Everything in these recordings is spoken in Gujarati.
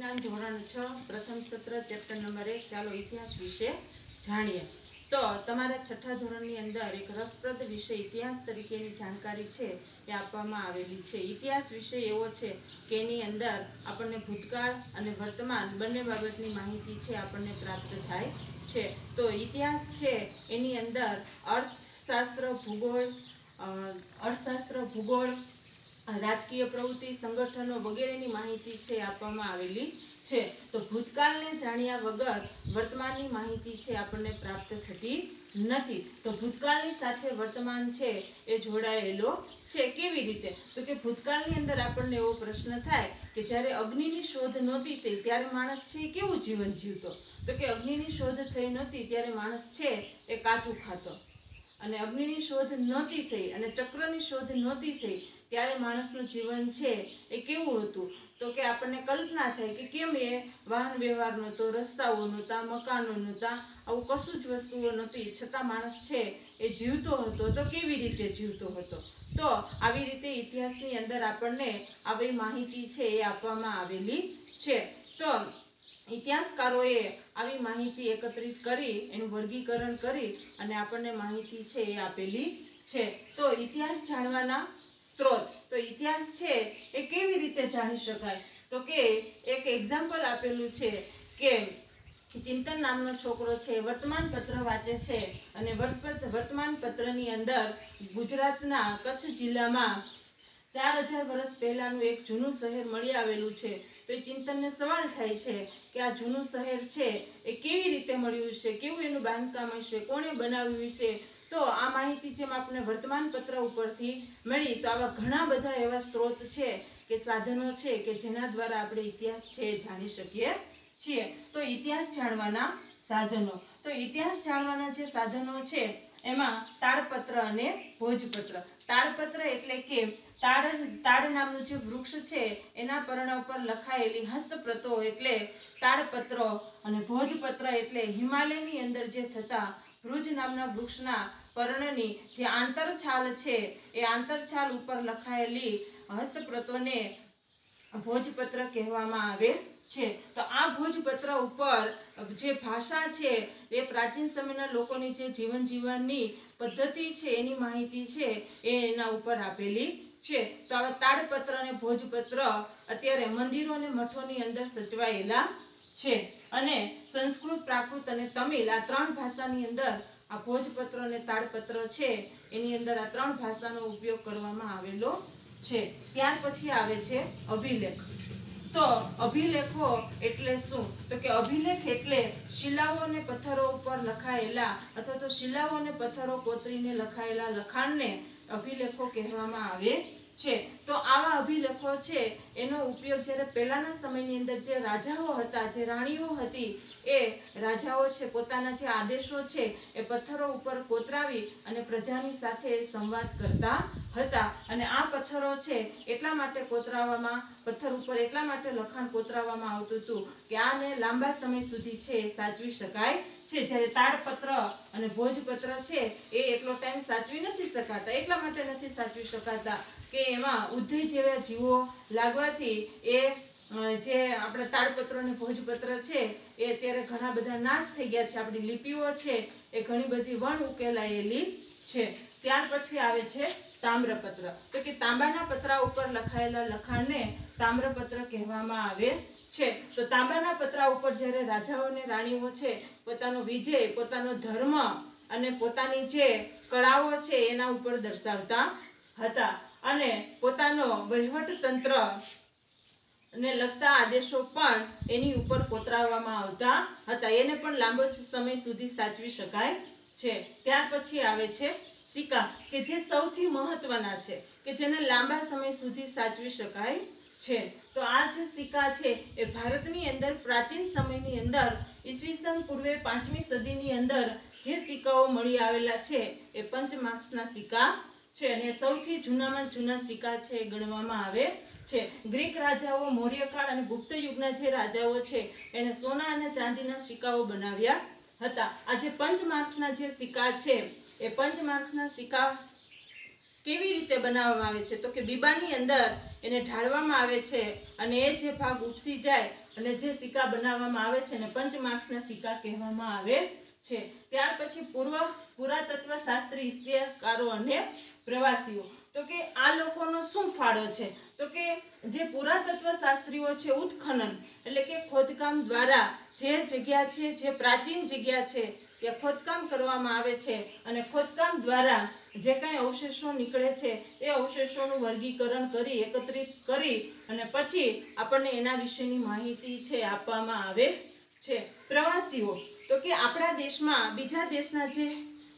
विज्ञान धोरण 6 प्रथम सत्र चैप्टर नंबर 1 चालो इतिहास विषे जाणीए। तो तमारा छठा धोरणनी अंदर एक रसप्रद विषय इतिहास तरीकेनी जानकारी छे ए आपवामां आवेली छे। इतिहास विषय एवो छे के एनी अंदर आपणे भूतकाळ अने वर्तमान बंने बाबतनी माहिती छे आपणे प्राप्त थाय छे। तो इतिहास छे एनी अंदर अर्थशास्त्र भूगोळ राजकीय प्रवृत्ति संगठनों वगैरेनी माहिती छे आपवामां आवेली छे। तो भूतकाळने जाण्या वगर वर्तमाननी माहिती छे आपणे प्राप्त थती नथी। तो भूतकाळनी साथे वर्तमान छे ए जोडायेलो छे। केवी रीते? तो के भूतकाळनी अंदर आपणे एवो प्रश्न थाय के ज्यारे अग्निनी शोध नहोती थई त्यारे माणस छे केवुं जीवन जीवतो। तो के अग्निनी शोध थई नहोती त्यारे माणस छे ए काचुं खातो अने अग्निनी शोध नहोती थई अने चक्रनी शोध नहोती थई त्यारे माणसनुं जीवन छे ए केवुं हतुं। तो के आपणे कल्पना थाय के केम ए वाहन व्यवहार नहोतो, रસ્તાઓ नहोता, मकानो नहोता, आवुं कशुं ज वस्तुओ नहोती छतां माणस छे ए जीवतो हतो। तो केवी रीते जीवतो हतो? तो आवी रीते इतिहासनी अंदर आपणने आवी माहिती छे ए आपवामां आवेली छे। तो इतिहासकारोए आवी माहिती एकत्रित करी एनुं वर्गीकरण करी अने आपणने माहिती छे ए आपेली छे। तो इतिहास जाणवाना स्त्रोत, तो इतिहास छे ए केवी रीते जाणी शकाय? तो के एक एग्जाम्पल आपेलुं छे के चिंतन नामनो छोकरो छे वर्तमान पत्र वांचे छे अने वर्तमान पत्रनी अंदर गुजरातना कच्छ जिल्लामां 4000 वर्ष पहेलानुं एक जूनुं शहेर मळी आवेलुं छे। तो ए चिंतनने सवाल थाय छे के आ जूनुं शहेर छे ए केवी रीते मळ्युं हशे, केवुं एनुं बांधकाम हशे, कोणे बनाव्युं हशे। तो आ माहिती जेम आपणे वर्तमान पत्र उपरथी मळी तो आवा घणा बधा एवा स्त्रोत छे के साधनो छे के जेना द्वारा आपणे इतिहास छे जाणी शकीए छीए। तो इतिहास जाणवाना साधनो, तो इतिहास जाणवाना जे साधनो छे एमां ताळपत्र अने भोजपत्र। ताळपत्र एटले के ताड़ नामनुं जे वृक्ष छे एना पर्णा पर लखायेली हस्तप्रतो एटले ताड़पत्रो अने भोजपत्र एटले हिमालयनी अंदर जे थता भृज नामना वृक्षना पर्णनी जे आंतरछाल छे ए आंतरछाल उपर लखायेली हस्तप्रतोने भोजपत्र कहेवामां आवे छे। तो आ भोजपत्र उपर जे भाषा छे ए प्राचीन समयना लोकोनी जे जीवन जीवननी पद्धति छे एनी माहिती छे ए एना उपर आपेली छे। तो आ ताड़पत्र अने भोजपत्र अत्यारे मंदिरो अने मठोनी अंदर सचवायेला छे अने संस्कृत, प्राकृत अने तमिल आ त्रण भाषानी अंदर आ भोजपत्र अने ताड़पत्र छे एनी अंदर आ त्रण भाषानो उपयोग करवामां आवेलो छे। त्यार पछी आवे छे अभिलेख। तो अभिलेखो एटले शुं? तो के अभिलेख एटले शिलाओ अने पत्थरो उपर लखायेला अथवा तो शिलाओ अने पत्थरो कोतरीने लखायेला लखाणने अभिलेखो कहेवामां आवे छे। तो आवा अभिलेखो छे एनो उपयोग ज्यारे पहेलाना समयनी अंदर जे राजाओ हता, जे राणीओ हती ए राजाओ छे पोताना जे आदेशो छे ए पत्थरो उपर कोतरावी अने प्रजानी साथे संवाद करता हता। अने आ पत्थरो छे एटला माटे कोतरावामां, पत्थर उपर एटला माटे लखाण कोतरावामां आवतुं हतुं के आने लांबा समय सुधी छे साचवी शकाय छे। ज्यारे ताड़पत्र अने भोजपत्र छे ए એટલો ટાઈમ સાચવી નથી શકાતા, એટલા માટે નથી સાચવી શકાતા કે એમાં ઉધઈ જેવા જીવો લાગવાથી એ જે આપણા તાડપત્ર અને ભોજપત્ર છે એ અત્યારે ઘણા બધા નાશ થઈ ગયા છે। આપણી લિપિઓ છે એ ઘણી બધી વણ ઉકેલાયેલી છે। ત્યાર પછી આવે છે તામ્રપત્ર। તો કે તાંબાના પતરા ઉપર લખાયેલા લખાણને તામ્રપત્ર કહેવામાં આવે છે। તો તાંબાના પતરા ઉપર જ્યારે રાજાઓ અને રાણીઓ છે પોતાનો વિજય, પોતાનો ધર્મ અને પોતાની જે કળાઓ છે એના ઉપર દર્શાવતા હતા અને પોતાનો વહીવટ તંત્ર ને લગતા આદેશો પણ એની ઉપર કોતરાવવામાં આવતા હતા। એને પણ લાંબો સમય સુધી સાચવી શકાય છે। ત્યાર પછી આવે છે સિક્કા કે જે સૌથી મહત્વના છે કે જેને લાંબા સમય સુધી સાચવી શકાય છે। તો આ જે સિક્કા છે એ ભારતની અંદર પ્રાચીન સમયની અંદર ઈસવીસન પૂર્વે 5મી સદીની અંદર જે સિક્કાઓ મળી આવેલા છે એ પંચમાર્ક્સના સિક્કા છે અને સૌથી જૂનામાં જૂના સિક્કા છે એ ગણવામાં આવે છે। ગ્રીક રાજાઓ, મૌર્યકાળ અને ગુપ્ત યુગના જે રાજાઓ છે એને સોના અને ચાંદીના સિક્કાઓ બનાવ્યા હતા। આ જે પંચમાર્ક્સના જે સિક્કા છે એ પંચમાર્ક્સના સિક્કા કેવી રીતે બનાવવામાં આવે છે? તો કે બીબાની અંદર એને ઢાળવામાં આવે છે અને એ જે ભાગ ઉપસી જાય અને જે સિક્કા બનાવવામાં આવે છે ને પંચમાર્ક્સના સિક્કા કહેવામાં આવે છે. ત્યાર પછી પુરાતત્વ શાસ્ત્રી, ઇતિહાસકારો અને પ્રવાસીઓ. તો કે આ લોકોનો શું ફાળો છે? તો કે જે પુરાતત્વ શાસ્ત્રીઓ છે, ઉત્ખનન એટલે કે ખોદકામ દ્વારા જે જગ્યા છે, જે પ્રાચીન જગ્યા છે ત્યાં ખોદકામ કરવામાં આવે છે અને ખોદકામ દ્વારા જે કાંઈ અવશેષો નીકળે છે એ અવશેષોનું વર્ગીકરણ કરી, એકત્રિત કરી અને પછી આપણને એના વિશેની માહિતી છે આપવામાં આવે છે. પ્રવાસીઓ. તો કે આપણા દેશમાં બીજા દેશના જે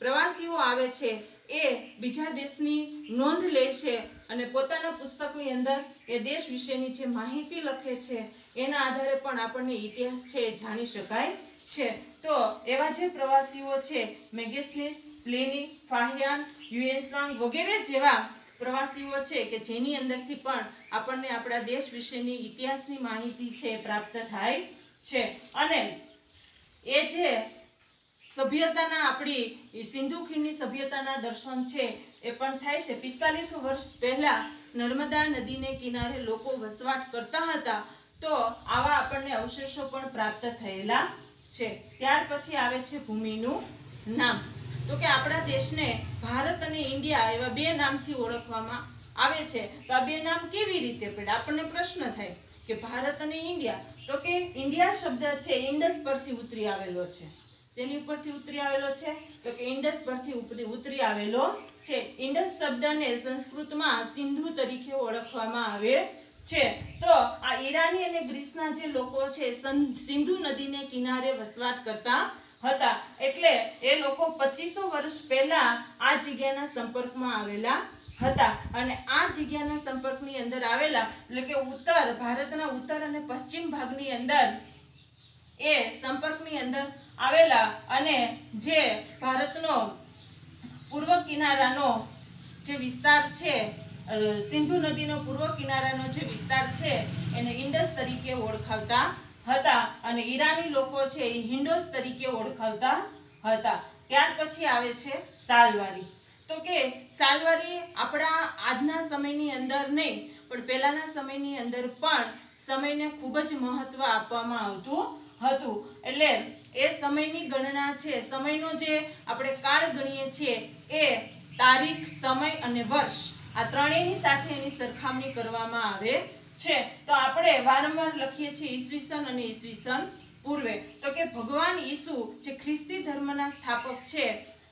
પ્રવાસીઓ આવે છે એ બીજા દેશની નોંધ લે છે અને પોતાના પુસ્તકની અંદર એ દેશ વિશેની જે માહિતી લખે છે એના આધારે પણ આપણને ઇતિહાસ છે એ જાણી શકાય છે. તો એવા જે પ્રવાસીઓ છે, મેગેસ્નીસ, પ્લિની, ફાહિયાન, યુએન્સાંગ વગેરે જેવા પ્રવાસીઓ છે કે જેની અંદરથી પણ આપણને આપણા દેશ વિશેની ઇતિહાસની માહિતી છે પ્રાપ્ત થાય છે. અને એ જે સભ્યતાના આપણી સિંધુ ખીણની સભ્યતાના દર્શન છે એ પણ થાય છે. 4500 વર્ષ પહેલા નર્મદા નદીને કિનારે લોકો વસવાટ કરતા હતા, તો આવા આપણને અવશેષો પણ પ્રાપ્ત થયેલા છે. ત્યાર પછી આવે છે ભૂમિનું નામ. તો કે આપણા દેશને ભારત અને ઇન્ડિયા એવા બે નામથી ઓળખવામાં આવે છે. તો આ બે નામ કેવી રીતે પડ્યા? આપણને પ્રશ્ન થાય કે ભારત અને ઇન્ડિયા. તો કે ઇન્ડિયા શબ્દ છે ઇન્ડસ પરથી ઉતરી આવેલો છે. શેની ઉપરથી ઉતરી આવેલો છે? તો કે ઇન્ડસ પરથી ઉતરી આવેલો છે. ઇન્ડસ શબ્દને સંસ્કૃતમાં સિંધુ તરીકે ઓળખવામાં આવે છે. તો આ ઈરાની અને ગ્રીસના જે લોકો છે સિંધુ નદીને કિનારે વસવાટ કરતા હતા, એટલે એ લોકો 2500 વર્ષ પહેલા આ જગ્યાના સંપર્કમાં આવેલા હતા. અને આ જગ્યાના સંપર્કની અંદર આવેલા એટલે કે ભારતના ઉત્તર અને પશ્ચિમ ભાગની અંદર એ સંપર્કની અંદર આવેલા અને જે ભારતનો પૂર્વ કિનારાનો જે વિસ્તાર છે, સિંધુ નદીનો પૂર્વ કિનારાનો જે વિસ્તાર છે એને ઇન્ડસ તરીકે ઓળખાવતા હતા અને ઈરાની લોકો છે એ હિન્ડોસ તરીકે ઓળખાવતા હતા. ત્યાર પછી આવે છે સાલવારી. તો કે સાલવારી આપણા આજના સમયની અંદર નહીં પણ પહેલાના સમયની અંદર પણ સમયને ખૂબ જ મહત્વ આપવામાં આવતું હતું. એટલે એ સમયની ગણના છે, સમયનો જે આપણે કાળ ગણીએ છીએ એ તારીખ, સમય અને વર્ષ આ ત્રણેયની સાથે એની સરખામણી કરવામાં આવે છે. તો આપણે વારંવાર લખીએ છીએ ઈસવીસન અને ઈસવીસન પૂર્વે. તો કે ભગવાન ઈસુ જે ખ્રિસ્તી ધર્મના સ્થાપક છે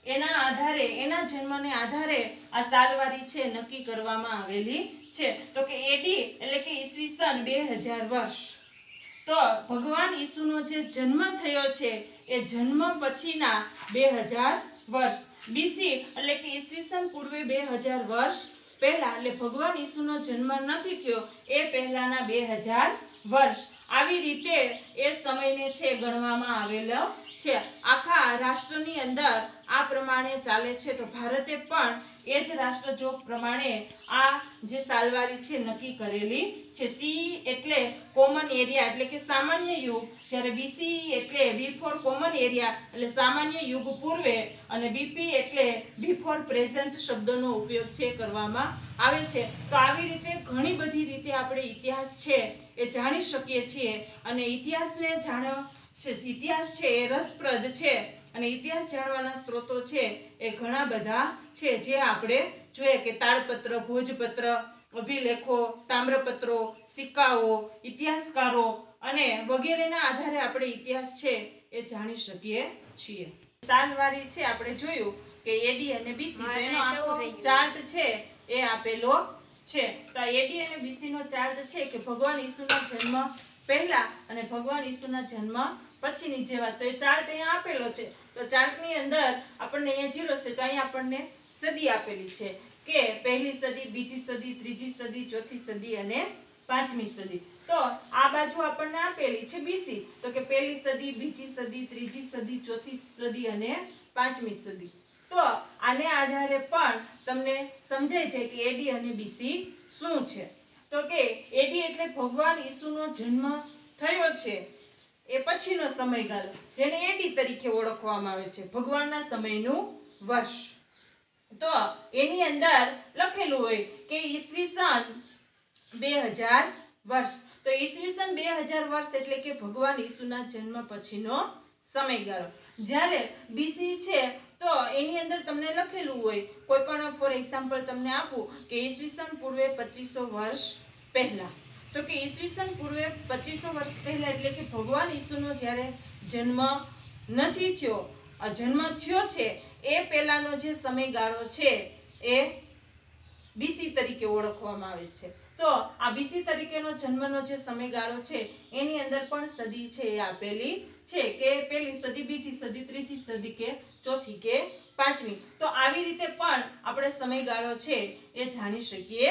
એના આધારે, એના જન્મને આધારે આ સાલવારી છે નક્કી કરવામાં આવેલી છે. તો કે એડી એટલે કે ઈસવીસન 2000 વર્ષ. તો ભગવાન ઈસુનો જે જન્મ થયો છે એ જન્મ પછીના 2000 વર્ષ. બીસી એટલે કે ઈસવીસન પૂર્વે 2000 વર્ષ પહેલા, એટલે ભગવાન ઈસુનો જન્મ નથી થયો એ પહેલાના 2000 વર્ષ. આવી રીતે એ સમયને છે ગણવામાં આવેલો છે. આખા રાષ્ટ્રની અંદર આ પ્રમાણે ચાલે છે. તો ભારતે પણ એ જ રાષ્ટ્રજોગ પ્રમાણે આ જે સાલવારી છે નક્કી કરેલી છે. સી એટલે કોમન એરિયા એટલે કે સામાન્ય યુગ, જ્યારે બીસી એટલે બિફોર કોમન એરિયા એટલે સામાન્ય યુગ પૂર્વે, અને બીપી એટલે બિફોર પ્રેઝન્ટ શબ્દોનો ઉપયોગ છે કરવામાં આવે છે. તો આવી રીતે ઘણી બધી રીતે આપણે ઇતિહાસ છે એ જાણી શકીએ છીએ. અને ઇતિહાસને ઇતિહાસ છે એ રસપ્રદ છે અને ઇતિહાસ જાણવાના સ્ત્રોતો છે એ ઘણા બધા છે જે આપણે જોઈએ કે તાળપત્ર, ભોજપત્ર, અભિલેખો, તામ્રપત્રો, સિક્કાઓ, ઇતિહાસકારો અને વગેરેના આધારે આપણે ઇતિહાસ છે એ જાણી શકીએ છીએ. સાલવારી છે આપણે જોયું કે એડી અને બીસી એનો આખો ચાર્ટ છે એ આપેલો છે. તો એડી અને બીસી નો ચાર્ટ છે કે ભગવાન ઈસુના જન્મ પહેલા અને ભગવાન ઈસુના જન્મ પછીની જે વાત. તો એ ચાર્ટ અહીંયા આપેલો છે. તો ચાર્ટની અંદર આપણને અહીંયા 0 છે, તો અહીંયા આપણને સદી આપેલી છે કે પહેલી સદી, બીજી સદી, ત્રીજી સદી, ચોથી સદી અને પાંચમી સદી. તો આ બાજુ આપણને આપેલી છે બીસી, તો કે પહેલી સદી, બીજી સદી, ત્રીજી સદી, ચોથી સદી અને પાંચમી સદી. તો આને આધારે પણ તમને સમજાય છે કે એડી અને બીસી શું છે. તો કે એડી એટલે ભગવાન ઈસુનો જન્મ થયો છે એ પછીનો સમયગાળો, જેને એડી તરીકે ઓળખવામાં આવે છે, ભગવાનના સમયનું વર્ષ. તો એની અંદર લખેલું હોય કે ઈસવીસન 2000 વર્ષ. તો ઈસવીસન 2000 વર્ષ એટલે કે ભગવાન ઈસુના જન્મ પછીનો સમયગાળો. જ્યારે બીસી છે તો એની અંદર તમને લખેલું હોય, કોઈ પણ ફોર એક્ઝામ્પલ તમને આપું કે ઈસવીસન પૂર્વે 2500 વર્ષ પહેલા, તો કે ઈસવીસન પૂર્વે 2500 વર્ષ પહેલા એટલે કે ભગવાન ઈસુનો જ્યારે જન્મ નથી થયો, જન્મ થયો છે એ પહેલાનો જે સમયગાળો છે એ બીસી તરીકે ઓળખવામાં આવે છે. તો આ બીસી તરીકેનો જન્મનો જે સમયગાળો છે એની અંદર પણ સદી છે એ આપેલી છે કે પહેલી સદી, બીજી સદી, ત્રીજી સદી કે ચોથી કે પાંચમી. તો આવી રીતે પણ આપણે સમયગાળો છે એ જાણી શકીએ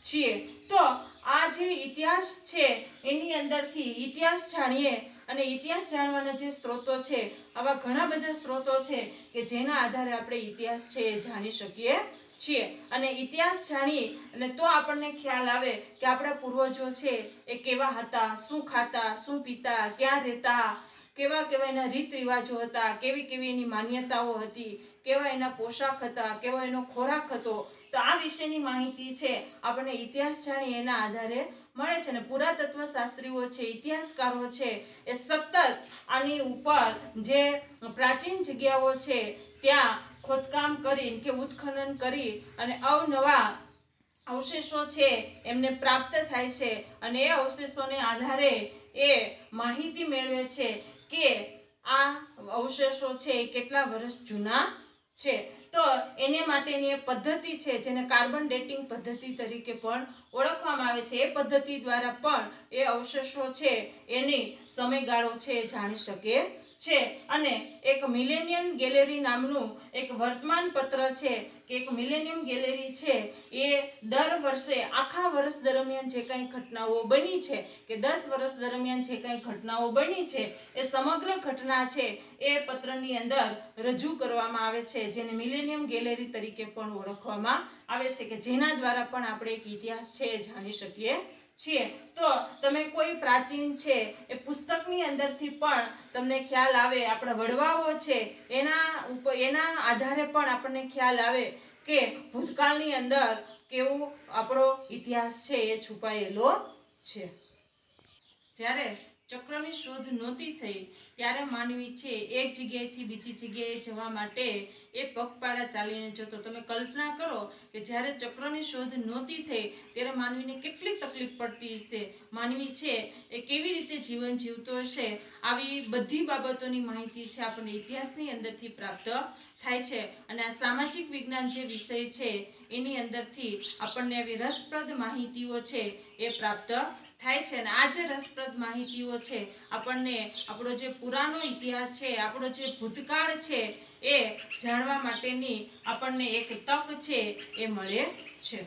છીએ. તો આ જે ઇતિહાસ છે એની અંદરથી ઇતિહાસ જાણીએ, અને ઇતિહાસ જાણવાના જે સ્ત્રોતો છે, આવા ઘણા બધા સ્ત્રોતો છે કે જેના આધારે આપણે ઇતિહાસ છે એ જાણી શકીએ છીએ. અને ઇતિહાસ જાણી અને તો આપણને ખ્યાલ આવે કે આપણા પૂર્વજો છે એ કેવા હતા, શું ખાતા, શું પીતા, ક્યાં રહેતા, કેવા કેવા એના રીત રિવાજો હતા, કેવી કેવી એની માન્યતાઓ હતી, કેવા એના પોશાક હતા, કેવો એનો ખોરાક હતો. તો આ વિશેની માહિતી છે આપણને ઇતિહાસ જાણી એના આધારે મળે છે. અને પુરાતત્વ શાસ્ત્રીઓ છે, ઇતિહાસકારો છે એ સતત આની ઉપર જે પ્રાચીન જગ્યાઓ છે ત્યાં ખોદકામ કરી કે ઉત્ખનન કરી અને અવનવા અવશેષો છે એમને પ્રાપ્ત થાય છે, અને એ અવશેષોને આધારે એ માહિતી મેળવે છે કે આ અવશેષો છે એ કેટલા વર્ષ જૂના છે. તો એને માટેની એ પદ્ધતિ છે જેને કાર્બન ડેટિંગ પદ્ધતિ તરીકે પણ ઓળખવામાં આવે છે. એ પદ્ધતિ દ્વારા પણ એ અવશેષો છે એની સમયગાળો છે એ જાણી શકે છે. અને એક મિલેનિયમ ગેલેરી નામનું એક વર્તમાન પત્ર છે કે એક મિલેનિયમ ગેલેરી છે એ દર વર્ષે આખા વર્ષ દરમિયાન જે કંઈ ઘટનાઓ બની છે કે 10 વર્ષ દરમિયાન જે કંઈ ઘટનાઓ બની છે એ સમગ્ર ઘટના છે એ પત્રની અંદર રજૂ કરવામાં આવે છે, જેને મિલેનિયમ ગેલેરી તરીકે પણ ઓળખવામાં આવે છે, કે જેના દ્વારા પણ આપણે એક ઇતિહાસ છે એ જાણી શકીએ છીએ. તો તમે કોઈ પ્રાચીન છે એ પુસ્તકની અંદરથી પણ તમને ખ્યાલ આવે, આપણા વડવાઓ છે એના આધારે પણ આપણને ખ્યાલ આવે કે ભૂતકાળની અંદર કેવો આપણો ઇતિહાસ છે એ છુપાયેલો છે. જ્યારે ચક્રની શોધ નહોતી થઈ ત્યારે માનવી છે એક જગ્યાએથી બીજી જગ્યાએ જવા માટે એ પગપાળા ચાલીને જતો. તમે કલ્પના કરો કે જ્યારે ચક્રની શોધ નહોતી થઈ ત્યારે માનવીને કેટલી તકલીફ પડતી હશે, માનવી છે એ કેવી રીતે જીવન જીવતો હશે. આવી બધી બાબતોની માહિતી છે આપણને ઇતિહાસની અંદરથી પ્રાપ્ત થાય છે. અને આ સામાજિક વિજ્ઞાન જે વિષય છે એની અંદરથી આપણને આવી રસપ્રદ માહિતીઓ છે એ પ્રાપ્ત થાય છે. અને આ જે રસપ્રદ માહિતીઓ છે આપણને આપણો જે પુરાનો ઇતિહાસ છે, આપણો જે ભૂતકાળ છે એ જાણવા માટેની આપણને એક તક છે એ મળે છે.